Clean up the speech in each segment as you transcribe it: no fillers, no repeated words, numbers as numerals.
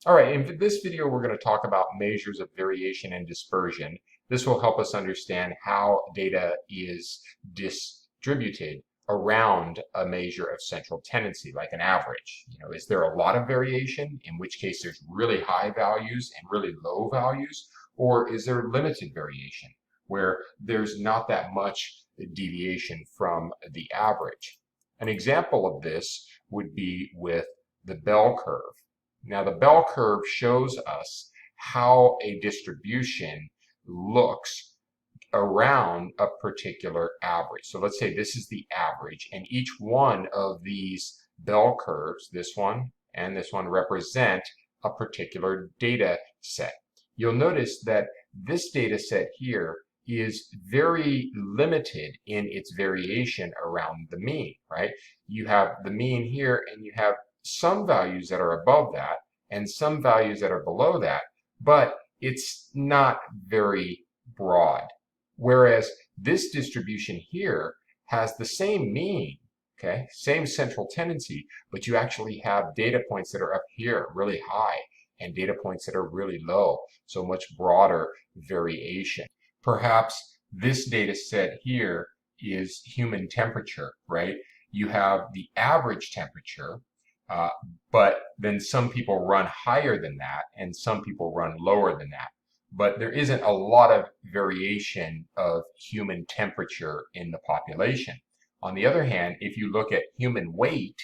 All right, in this video, we're going to talk about measures of variation and dispersion. This will help us understand how data is distributed around a measure of central tendency, like an average. Is there a lot of variation, in which case there's really high values and really low values, or is there limited variation, where there's not that much deviation from the average? An example of this would be with the bell curve. Now, the bell curve shows us how a distribution looks around a particular average. So let's say this is the average, and each one of these bell curves, this one and this one, represent a particular data set. You'll notice that this data set here is very limited in its variation around the mean, right? You have the mean here, and you have some values that are above that and some values that are below that, but it's not very broad. Whereas this distribution here has the same mean, okay, same central tendency, but you actually have data points that are up here really high and data points that are really low, so much broader variation. Perhaps this data set here is human temperature, right? You have the average temperature, but then some people run higher than that and some people run lower than that. But there isn't a lot of variation of human temperature in the population. On the other hand, if you look at human weight,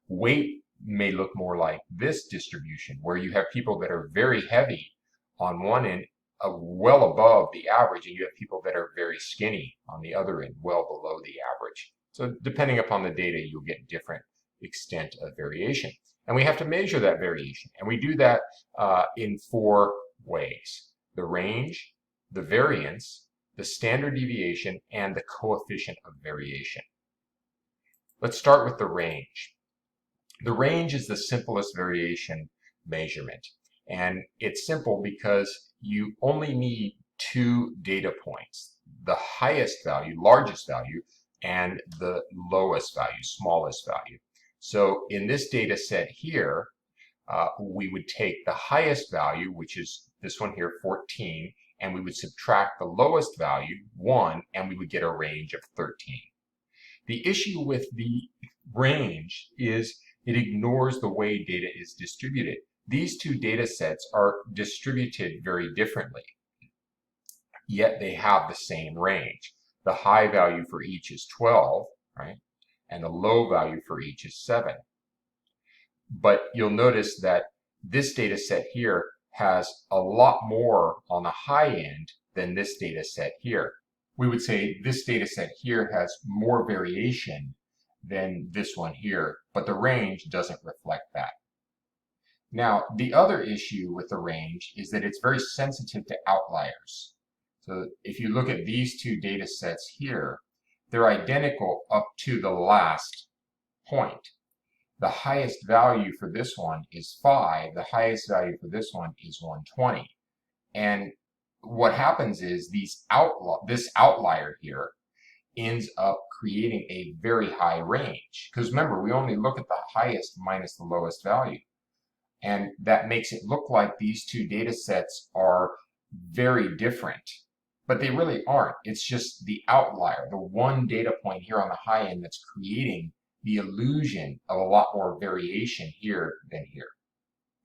weight may look more like this distribution, where you have people that are very heavy on one end, well above the average, and you have people that are very skinny on the other end, well below the average. So depending upon the data, you'll get different extent of variation. And we have to measure that variation. And we do that in 4 ways: the range, the variance, the standard deviation, and the coefficient of variation. Let's start with the range. The range is the simplest variation measurement. And it's simple because you only need 2 data points: the highest value, largest value, and the lowest value, smallest value. So in this data set here, we would take the highest value, which is this one here, 14, and we would subtract the lowest value, 1, and we would get a range of 13. The issue with the range is it ignores the way data is distributed. These 2 data sets are distributed very differently, yet they have the same range. The high value for each is 12, right? And the low value for each is 7. But you'll notice that this data set here has a lot more on the high end than this data set here. We would say this data set here has more variation than this one here, but the range doesn't reflect that. Now, the other issue with the range is that it's very sensitive to outliers. So if you look at these 2 data sets here, they're identical up to the last point. The highest value for this one is 5. The highest value for this one is 120. And what happens is this outlier here ends up creating a very high range. Because remember, we only look at the highest minus the lowest value. And that makes it look like these 2 data sets are very different. But they really aren't. It's just the outlier, the one data point here on the high end that's creating the illusion of a lot more variation here than here.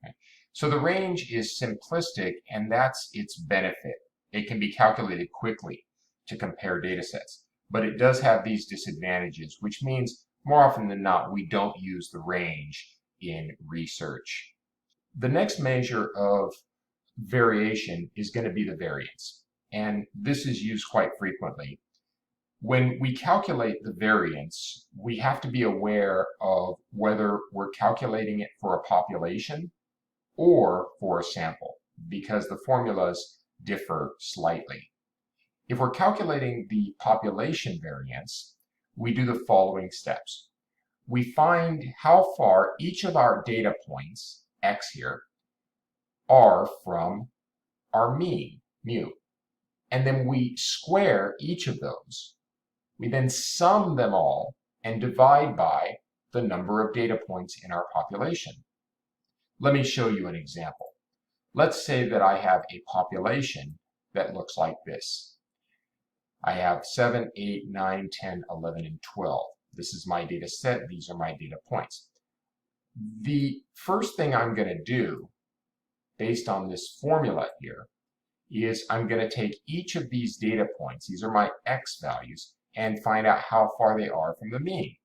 Okay? So the range is simplistic, and that's its benefit. It can be calculated quickly to compare data sets. But it does have these disadvantages, which means more often than not, we don't use the range in research. The next measure of variation is going to be the variance. And this is used quite frequently. When we calculate the variance, we have to be aware of whether we're calculating it for a population or for a sample, because the formulas differ slightly. If we're calculating the population variance, we do the following steps. We find how far each of our data points, x here, are from our mean, mu. And then we square each of those. We then sum them all and divide by the number of data points in our population. Let me show you an example. Let's say that I have a population that looks like this. I have 7, 8, 9, 10, 11, and 12. This is my data set. These are my data points. The first thing I'm going to do, based on this formula here, is I'm going to take each of these data points, these are my x values, and find out how far they are from the mean.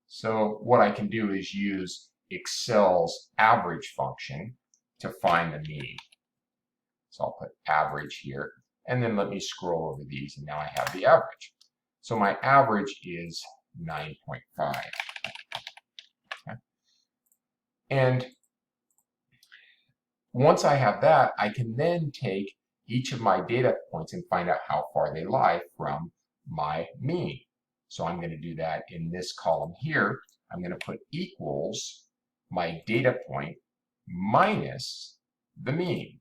So what I can do is use Excel's average function to find the mean. So I'll put average here, and then let me scroll over these, and now I have the average. So my average is 9.5. Okay. And once I have that, I can then take each of my data points and find out how far they lie from my mean. So I'm going to do that in this column here. I'm going to put equals my data point minus the mean.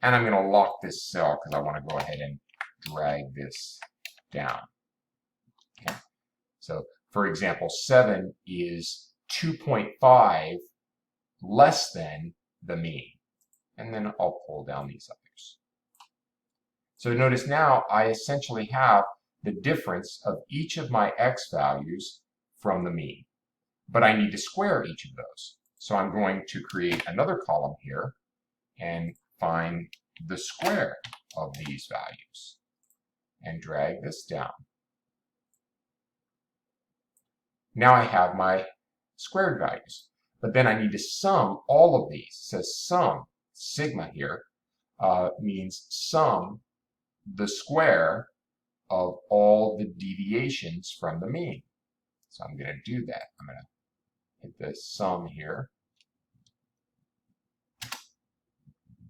And I'm going to lock this cell because I want to go ahead and drag this down. Okay. So for example, 7 is 2.5 less than the mean. And then I'll pull down these others. So notice now I essentially have the difference of each of my x values from the mean. But I need to square each of those. So I'm going to create another column here and find the square of these values and drag this down. Now I have my squared values. But then I need to sum all of these. It says sum, sigma here, means sum the square of all the deviations from the mean. So I'm going to do that. I'm going to hit the sum here.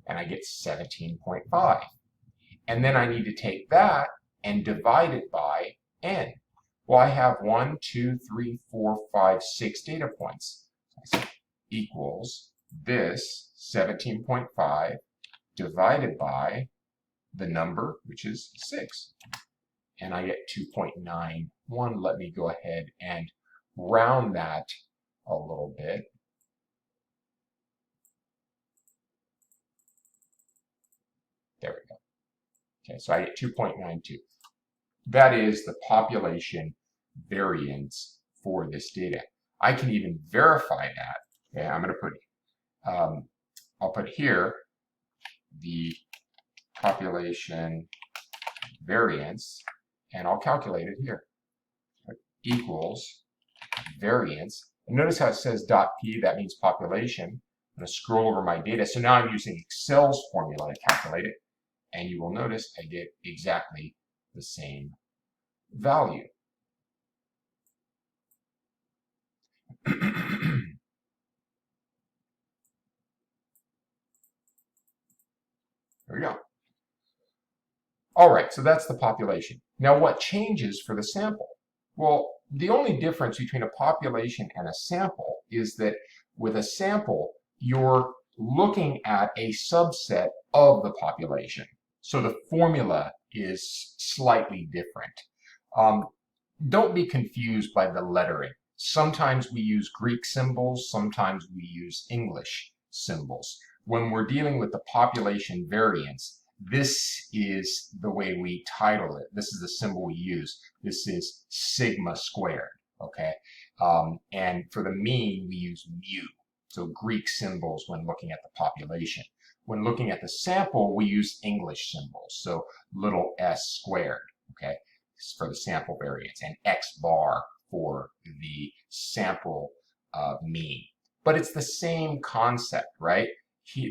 And I get 17.5. And then I need to take that and divide it by n. Well, I have 1, 2, 3, 4, 5, 6 data points. So I say equals this 17.5 divided by the number, which is 6. And I get 2.91. Let me go ahead and round that a little bit. There we go. Okay, so I get 2.92. That is the population variance for this data. I can even verify that. Okay, I'm going to put, I'll put here the population variance, and I'll calculate it here. Equals variance. And notice how it says .p, that means population. I'm going to scroll over my data. So now I'm using Excel's formula to calculate it. And you will notice I get exactly the same value. There we go. All right, so that's the population. Now what changes for the sample? Well, the only difference between a population and a sample is that with a sample, you're looking at a subset of the population. So the formula is slightly different. Don't be confused by the lettering. Sometimes we use Greek symbols, sometimes we use English symbols. When we're dealing with the population variance, this is the way we title it. This is the symbol we use. This is sigma squared, okay? And for the mean, we use mu. So Greek symbols when looking at the population. When looking at the sample, we use English symbols. So little s squared, okay, for the sample variance, and x bar for the sample mean. But it's the same concept, right?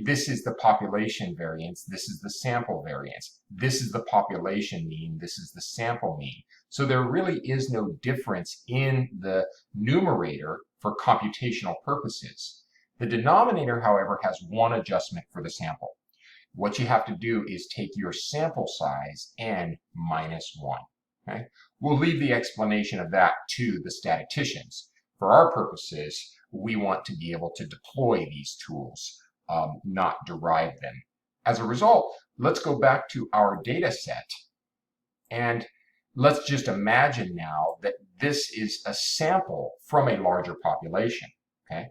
This is the population variance, this is the sample variance. This is the population mean, this is the sample mean. So there really is no difference in the numerator for computational purposes. The denominator, however, has one adjustment for the sample. What you have to do is take your sample size n minus 1. Okay? We'll leave the explanation of that to the statisticians. For our purposes, we want to be able to deploy these tools, not derive them. As a result, let's go back to our data set, and let's just imagine now that this is a sample from a larger population. Okay?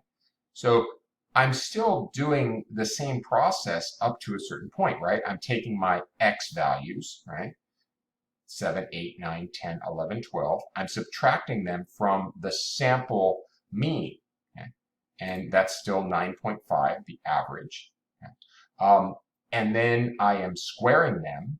So I'm still doing the same process up to a certain point, right? I'm taking my x values, right? 7, 8, 9, 10, 11, 12. I'm subtracting them from the sample mean, okay? And that's still 9.5, the average. Okay? And then I am squaring them.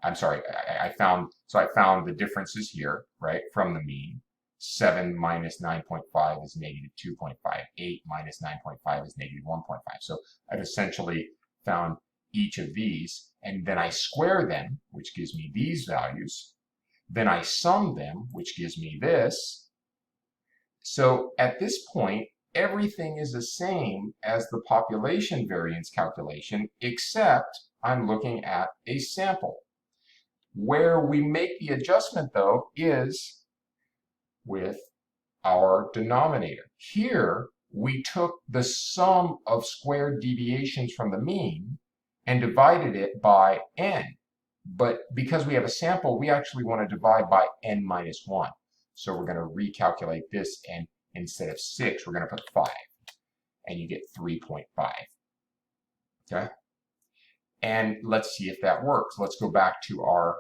I'm sorry, I found the differences here, right, from the mean. 7 minus 9.5 is negative 2.5. 8 minus 9.5 is negative 1.5. So I've essentially found each of these, and then I square them, which gives me these values. Then I sum them, which gives me this. So at this point, everything is the same as the population variance calculation, except I'm looking at a sample. Where we make the adjustment, though, is with our denominator. Here, we took the sum of squared deviations from the mean and divided it by n. But because we have a sample, we actually want to divide by n minus 1. So we're going to recalculate this, and instead of 6, we're going to put 5. And you get 3.5. Okay? And let's see if that works. Let's go back to our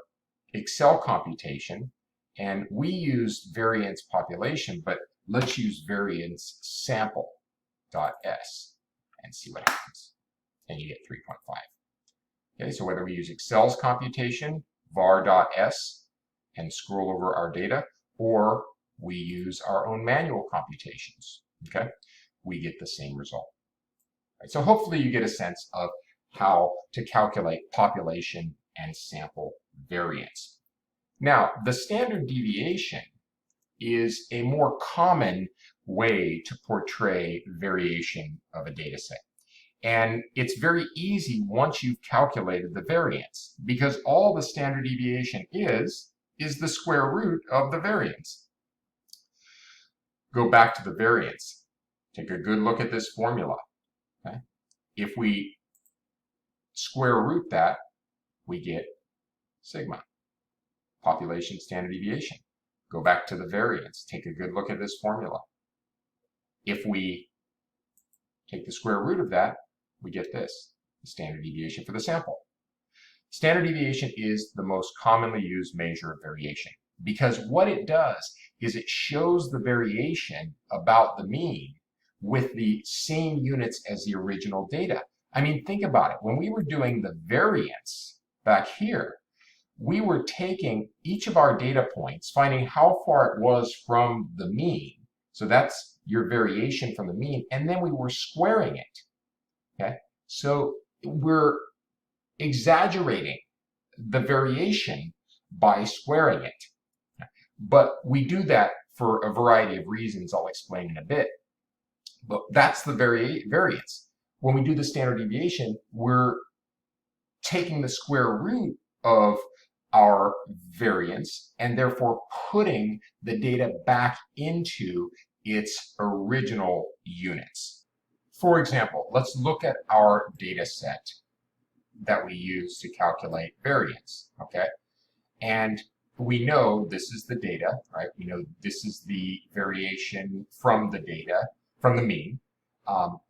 Excel computation, and we used variance population, but let's use variance sample.s and see what happens. And you get 3.5. Okay, so whether we use Excel's computation, var.s, and scroll over our data, or we use our own manual computations, okay, we get the same result. Right, so hopefully you get a sense of how to calculate population and sample variance. Now, the standard deviation is a more common way to portray variation of a data set. And it's very easy once you've calculated the variance, because all the standard deviation is the square root of the variance. Go back to the variance. Take a good look at this formula. Okay? If we square root that, we get sigma, population standard deviation. Go back to the variance. Take a good look at this formula. If we take the square root of that, we get this, the standard deviation for the sample. Standard deviation is the most commonly used measure of variation, because what it does is it shows the variation about the mean with the same units as the original data. I mean, think about it. When we were doing the variance back here, we were taking each of our data points, finding how far it was from the mean. So that's your variation from the mean, and then we were squaring it. Okay? So we're exaggerating the variation by squaring it. But we do that for a variety of reasons I'll explain in a bit. But that's the variance. When we do the standard deviation, we're taking the square root of our variance and therefore putting the data back into its original units. For example, let's look at our data set that we use to calculate variance, okay? And we know this is the data, right? We know this is the variation from the data, from the mean,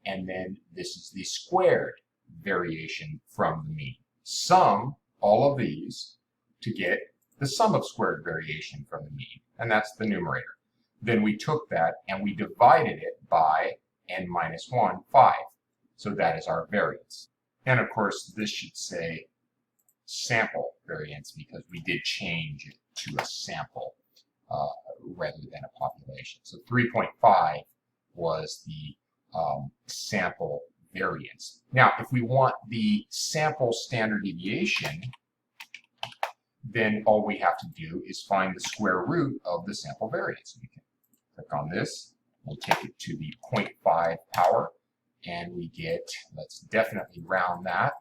and then this is the squared variation from the mean. Sum all of these to get the sum of squared variation from the mean, and that's the numerator. Then we took that and we divided it by n minus 1, 5. So that is our variance. And of course, this should say sample variance because we did change it to a sample rather than a population. So 3.5 was the sample variance. Now, if we want the sample standard deviation, then all we have to do is find the square root of the sample variance. We can click on this, we'll take it to the 0.5 power, and we get, let's definitely round that,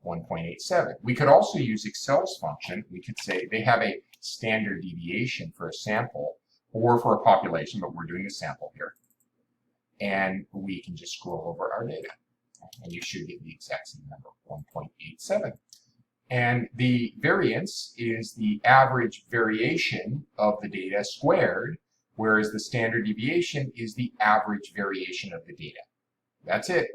1.87. We could also use Excel's function. We could say they have a standard deviation for a sample or for a population, but we're doing a sample here. And we can just scroll over our data, and you should get the exact same number, 1.87. And the variance is the average variation of the data squared whereas the standard deviation is the average variation of the data. That's it.